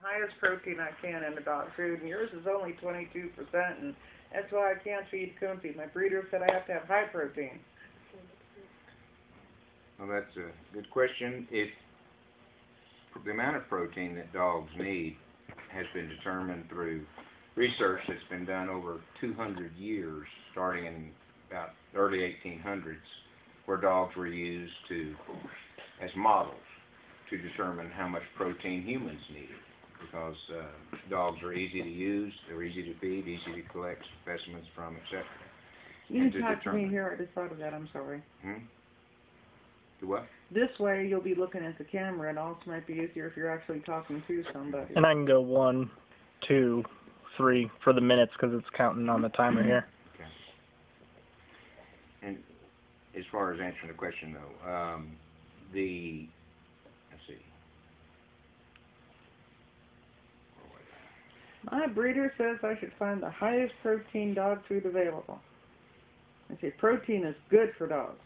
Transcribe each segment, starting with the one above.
highest protein I can in the dog food, and yours is only 22%, and that's why I can't feed Kumpy. My breeder said I have to have high protein. Well, that's a good question. If the amount of protein that dogs need has been determined through research that's been done over 200 years, starting in about early 1800s, where dogs were used as models to determine how much protein humans needed. Because dogs are easy to use, they're easy to feed, easy to collect specimens from, etc. You can talk to me here. I just thought of that. I'm sorry. Do what? This way you'll be looking at the camera, and also might be easier if you're actually talking to somebody. And I can go 1, 2, 3 for the minutes because it's counting on the timer here. Okay. And as far as answering the question, though, let's see. My breeder says I should find the highest protein dog food available. I say protein is good for dogs.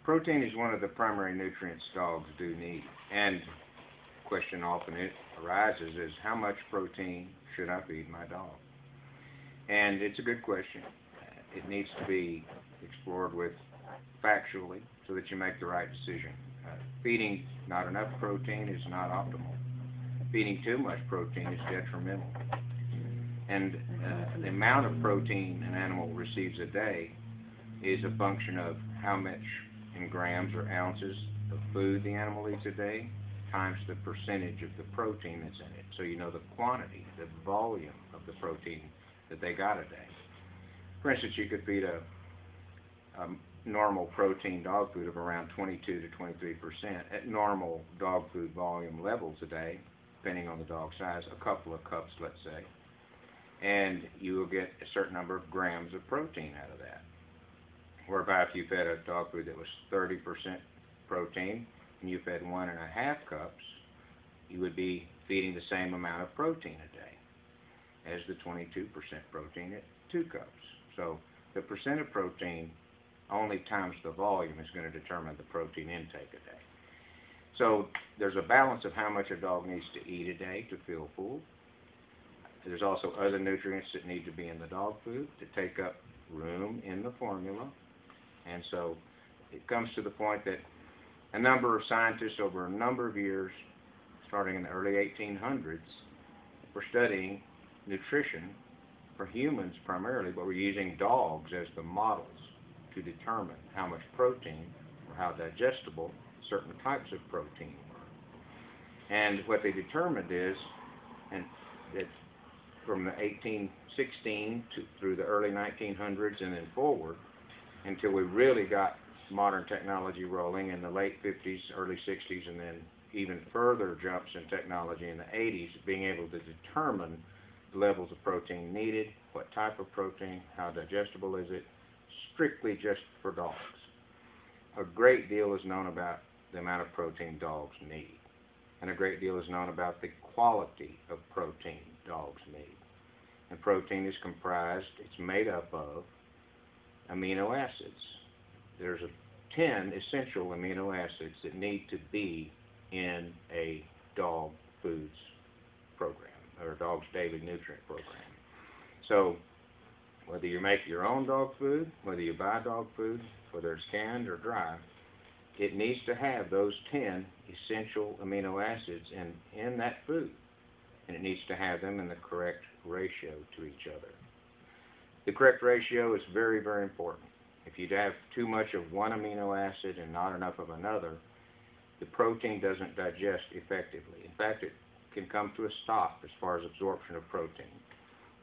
Protein is one of the primary nutrients dogs do need. And the question often arises is, how much protein should I feed my dog? And it's a good question. It needs to be explored with factually so that you make the right decision. Feeding not enough protein is not optimal. Feeding too much protein is detrimental. And the amount of protein an animal receives a day is a function of how much in grams or ounces of food the animal eats a day times the percentage of the protein that's in it. So you know the quantity, the volume of the protein that they got a day. For instance, you could feed a normal protein dog food of around 22 to 23% at normal dog food volume levels a day, depending on the dog size, a couple of cups, let's say, and you will get a certain number of grams of protein out of that. Whereby if you fed a dog food that was 30% protein and you fed 1.5 cups, you would be feeding the same amount of protein a day as the 22% protein at 2 cups. So the percent of protein only times the volume is going to determine the protein intake a day. So there's a balance of how much a dog needs to eat a day to feel full. There's also other nutrients that need to be in the dog food to take up room in the formula. And so it comes to the point that a number of scientists over a number of years, starting in the early 1800s, were studying nutrition for humans primarily, but were using dogs as the models to determine how much protein or how digestible certain types of protein were. And what they determined is, and that from the 1816 through the early 1900s and then forward, until we really got modern technology rolling in the late 50s, early 60s, and then even further jumps in technology in the 80s, being able to determine the levels of protein needed, what type of protein, how digestible is it, strictly just for dogs. A great deal is known about the amount of protein dogs need, and a great deal is known about the quality of protein dogs need. And protein is comprised, it's made up of amino acids. There's 10 essential amino acids that need to be in a dog foods program, or a dog's daily nutrient program. So whether you make your own dog food, whether you buy dog food, whether it's canned or dry, it needs to have those 10 essential amino acids in that food, and it needs to have them in the correct ratio to each other. The correct ratio is very, very important. If you have too much of one amino acid and not enough of another, the protein doesn't digest effectively. In fact, it can come to a stop as far as absorption of protein.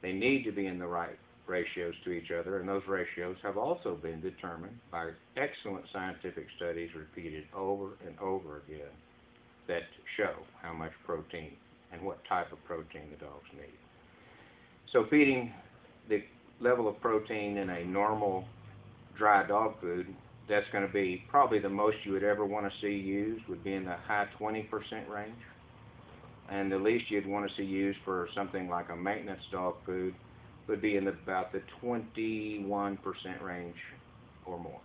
They need to be in the right ratios to each other, and those ratios have also been determined by excellent scientific studies repeated over and over again that show how much protein and what type of protein the dogs need. So feeding the level of protein in a normal dry dog food, that's going to be probably the most you would ever want to see used would be in the high 20% range, and the least you'd want to see used for something like a maintenance dog food would be in about the 21% range or more.